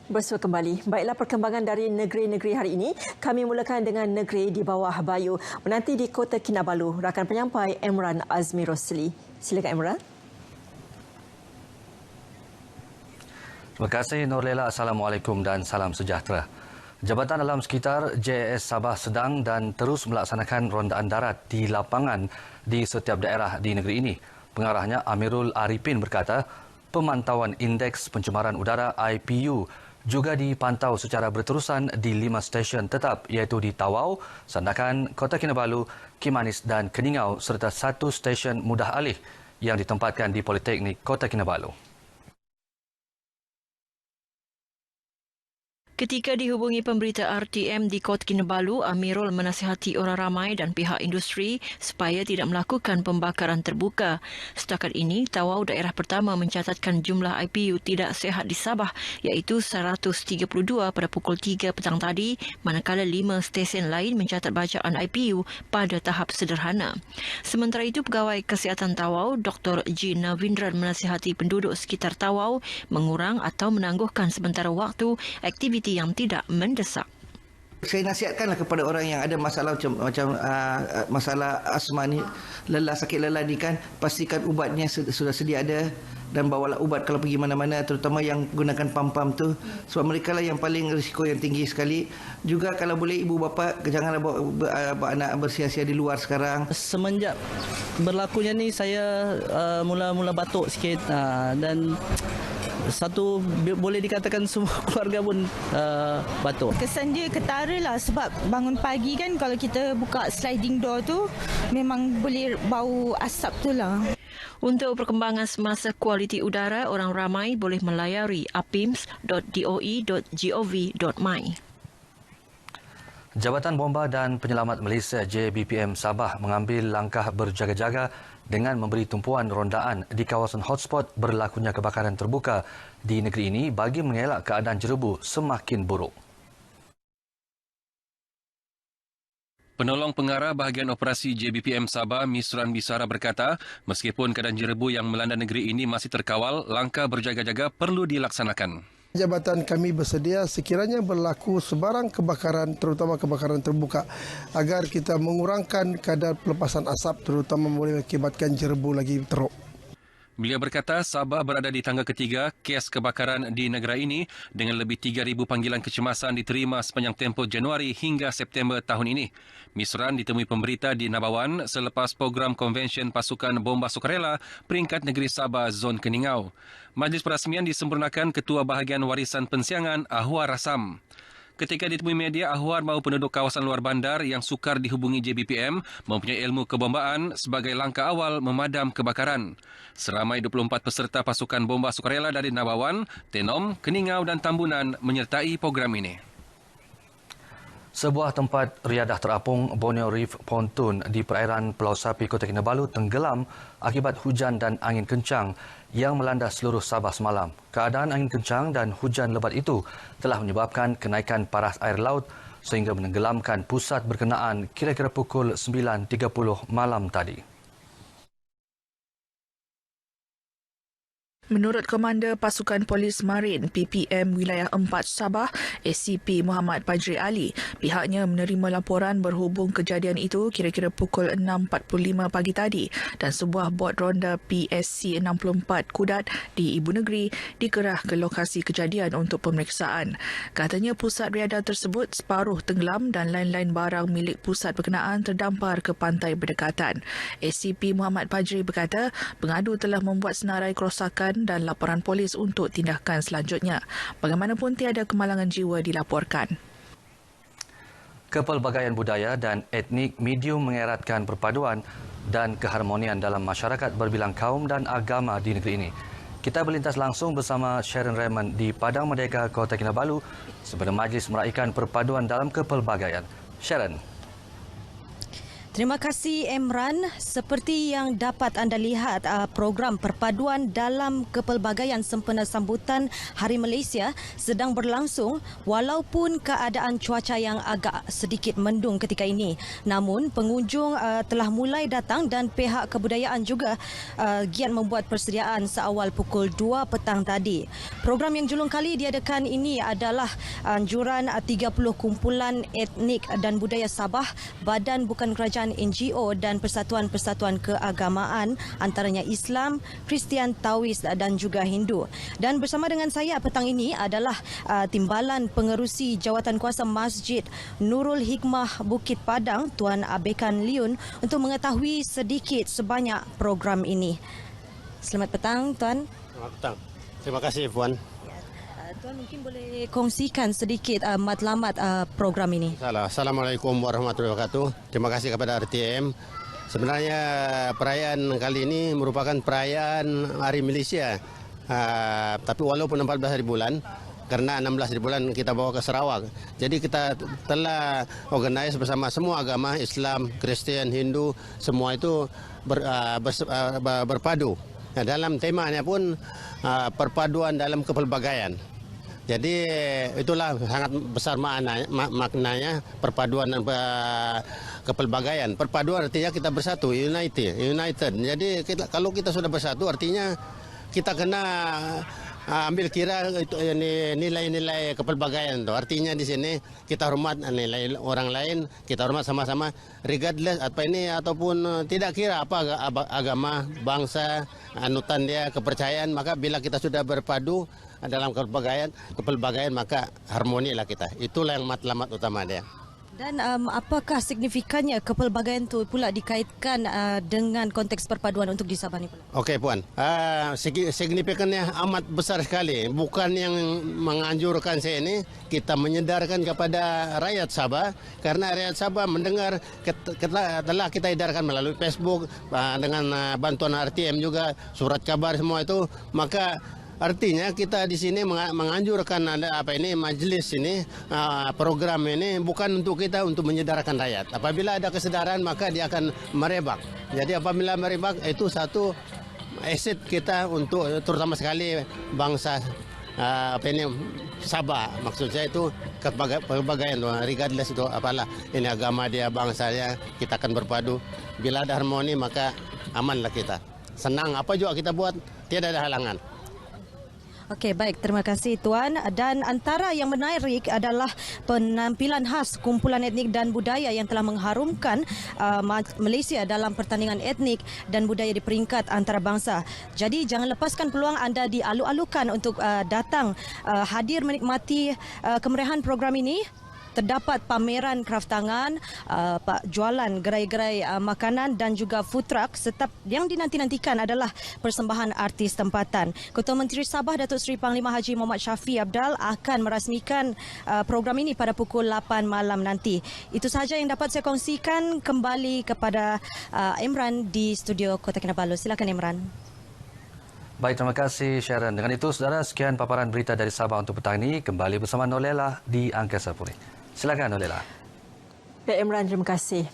Bersua kembali. Baiklah perkembangan dari negeri-negeri hari ini. Kami mulakan dengan negeri di bawah Bayu. Menanti di Kota Kinabalu, rakan penyampai Emran Azmi Rosli. Silakan Emran. Terima kasih Nurlela. Assalamualaikum dan salam sejahtera. Jabatan Alam Sekitar JAS Sabah sedang dan terus melaksanakan rondaan darat di lapangan di setiap daerah di negeri ini. Pengarahnya Amirul Arifin berkata, pemantauan indeks pencemaran udara IPU juga dipantau secara berterusan di 5 stesen tetap iaitu di Tawau, Sandakan, Kota Kinabalu, Kimanis dan Keningau serta 1 stesen mudah alih yang ditempatkan di Politeknik Kota Kinabalu. Ketika dihubungi pemberita RTM di Kota Kinabalu, Amirul menasihati orang ramai dan pihak industri supaya tidak melakukan pembakaran terbuka. Setakat ini, Tawau daerah pertama mencatatkan jumlah IPU tidak sihat di Sabah iaitu 132 pada pukul 3 petang tadi, manakala 5 stesen lain mencatat bacaan IPU pada tahap sederhana. Sementara itu, Pegawai Kesihatan Tawau, Dr. G. Navindran menasihati penduduk sekitar Tawau mengurang atau menangguhkan sementara waktu aktiviti yang tidak mendesak. Saya nasihatkanlah kepada orang yang ada masalah macam masalah asma ni, sakit lelah ni kan, pastikan ubatnya sudah sedia ada dan bawalah ubat kalau pergi mana-mana, terutama yang gunakan pam-pam tu, sebab mereka lah yang paling risiko yang tinggi sekali. Juga kalau boleh ibu bapa janganlah bawa anak bersia-sia di luar sekarang. Semenjak berlakunya ni saya mula-mula batuk sikit dan satu boleh dikatakan semua keluarga pun batuk. Kesan dia ketara lah sebab bangun pagi kan kalau kita buka sliding door tu memang boleh bau asap tu lah. Untuk perkembangan semasa kualiti udara, orang ramai boleh melayari apims.doi.gov.my. Jabatan Bomba dan Penyelamat Malaysia JBPM Sabah mengambil langkah berjaga-jaga dengan memberi tumpuan rondaan di kawasan hotspot berlakunya kebakaran terbuka di negeri ini bagi mengelak keadaan jerebu semakin buruk. Penolong Pengarah Bahagian Operasi JBPM Sabah, Misran Bisara berkata, meskipun keadaan jerebu yang melanda negeri ini masih terkawal, langkah berjaga-jaga perlu dilaksanakan. Jabatan kami bersedia sekiranya berlaku sebarang kebakaran, terutama kebakaran terbuka, agar kita mengurangkan kadar pelepasan asap, terutama boleh mengakibatkan jerebu lagi teruk. Beliau berkata Sabah berada di tangga ketiga kes kebakaran di negara ini dengan lebih 3,000 panggilan kecemasan diterima sepanjang tempoh Januari hingga September tahun ini. Misran ditemui pemberita di Nabawan selepas program konvensyen pasukan bomba sukarela peringkat negeri Sabah Zon Keningau. Majlis perasmian disempurnakan Ketua Bahagian Warisan Pensiangan Ahwar Rasam. Ketika ditemui media, Ahwar mahu penduduk kawasan luar bandar yang sukar dihubungi JBPM mempunyai ilmu kebombaan sebagai langkah awal memadam kebakaran. Seramai 24 peserta pasukan bomba sukarela dari Nabawan, Tenom, Keningau dan Tambunan menyertai program ini. Sebuah tempat riadah terapung Borneo Reef Pontoon di perairan Pulau Sapi Kota Kinabalu tenggelam akibat hujan dan angin kencang yang melanda seluruh Sabah semalam. Keadaan angin kencang dan hujan lebat itu telah menyebabkan kenaikan paras air laut sehingga menenggelamkan pusat berkenaan kira-kira pukul 9.30 malam tadi. Menurut Komander Pasukan Polis Marin PPM Wilayah 4 Sabah, SCP Muhammad Fajri Ali, pihaknya menerima laporan berhubung kejadian itu kira-kira pukul 6.45 pagi tadi dan sebuah bot ronda PSC 64 Kudat di Ibu Negeri dikerah ke lokasi kejadian untuk pemeriksaan. Katanya pusat riadah tersebut separuh tenggelam dan lain-lain barang milik pusat berkenaan terdampar ke pantai berdekatan. SCP Muhammad Fajri berkata, pengadu telah membuat senarai kerosakan dan laporan polis untuk tindakan selanjutnya. Bagaimanapun tiada kemalangan jiwa dilaporkan. Kepelbagaian budaya dan etnik medium mengeratkan perpaduan dan keharmonian dalam masyarakat berbilang kaum dan agama di negeri ini. Kita berlintas langsung bersama Sharon Raymond di Padang Merdeka, Kota Kinabalu sebelum majlis meraihkan perpaduan dalam kepelbagaian. Sharon. Terima kasih Emran. Seperti yang dapat anda lihat, program perpaduan dalam kepelbagaian sempena sambutan Hari Malaysia sedang berlangsung walaupun keadaan cuaca yang agak sedikit mendung ketika ini. Namun pengunjung telah mulai datang dan pihak kebudayaan juga giat membuat persediaan seawal pukul 2 petang tadi. Program yang julung kali diadakan ini adalah anjuran 30 kumpulan etnik dan budaya Sabah, badan bukan kerajaan NGO dan persatuan-persatuan keagamaan antaranya Islam, Kristian, Taois dan juga Hindu. Dan bersama dengan saya petang ini adalah Timbalan Pengerusi Jawatankuasa Masjid Nurul Hikmah Bukit Padang, Tuan Abekan Liun, untuk mengetahui sedikit sebanyak program ini. Selamat petang, Tuan. Selamat petang. Terima kasih, Puan. Tuan mungkin boleh kongsikan sedikit matlamat program ini. Assalamualaikum warahmatullahi wabarakatuh. Terima kasih kepada RTM. Sebenarnya perayaan kali ini merupakan perayaan Hari Malaysia. Tapi walaupun 14 hari bulan, karena 16 hari bulan kita bawa ke Sarawak. Jadi kita telah organize bersama semua agama, Islam, Kristian, Hindu, semua itu berpadu. Nah, dalam temanya pun perpaduan dalam kepelbagaian. Jadi itulah sangat besar maknanya perpaduan dan kepelbagaian. Perpaduan artinya kita bersatu, united. Jadi kalau kita sudah bersatu artinya kita kena ambil kira nilai-nilai kepelbagaian itu. Artinya di sini kita hormat nilai orang lain, kita hormat sama-sama regardless ataupun tidak kira apa agama, bangsa, anutan dia, kepercayaan. Maka bila kita sudah berpadu dalam kepelbagaian maka harmonilah kita. Itulah yang matlamat utama dia. Dan apakah signifikannya kepelbagaian itu pula dikaitkan dengan konteks perpaduan untuk di Sabah ini pula? Okey Puan, signifikannya amat besar sekali. Bukan yang menganjurkan saya ini, kita menyedarkan kepada rakyat Sabah. Karena rakyat Sabah mendengar telah kita edarkan melalui Facebook, dengan bantuan RTM juga, surat kabar semua itu. Maka artinya kita di sini menganjurkan majelis ini, program ini bukan untuk kita untuk menyedarkan rakyat. Apabila ada kesadaran maka dia akan merebak. Jadi apabila merebak itu satu aset kita untuk terutama sekali bangsa Sabah. Maksud saya itu kepelbagaian, regardless itu apalah ini agama dia, bangsa dia, kita akan berpadu. Bila ada harmoni maka amanlah kita. Senang apa juga kita buat, tidak ada halangan. Okey, baik. Terima kasih Tuan. Dan antara yang menarik adalah penampilan khas kumpulan etnik dan budaya yang telah mengharumkan Malaysia dalam pertandingan etnik dan budaya di peringkat antarabangsa. Jadi jangan lepaskan peluang anda dialu-alukan untuk datang hadir menikmati kemeriahan program ini. Terdapat pameran kraf tangan, jualan gerai-gerai makanan dan juga food truck. Serta yang dinanti-nantikan adalah persembahan artis tempatan. Ketua Menteri Sabah Datuk Seri Panglima Haji Muhammad Shafie Apdal akan merasmikan program ini pada pukul 8 malam nanti. Itu sahaja yang dapat saya kongsikan. Kembali kepada Emran di studio Kota Kinabalu. Silakan Emran. Baik, terima kasih Sharon. Dengan itu, saudara, sekian paparan berita dari Sabah untuk petang ini. Kembali bersama Nolela di Angkasa Puri. Silakan Nolela. Pak Emran, terima kasih.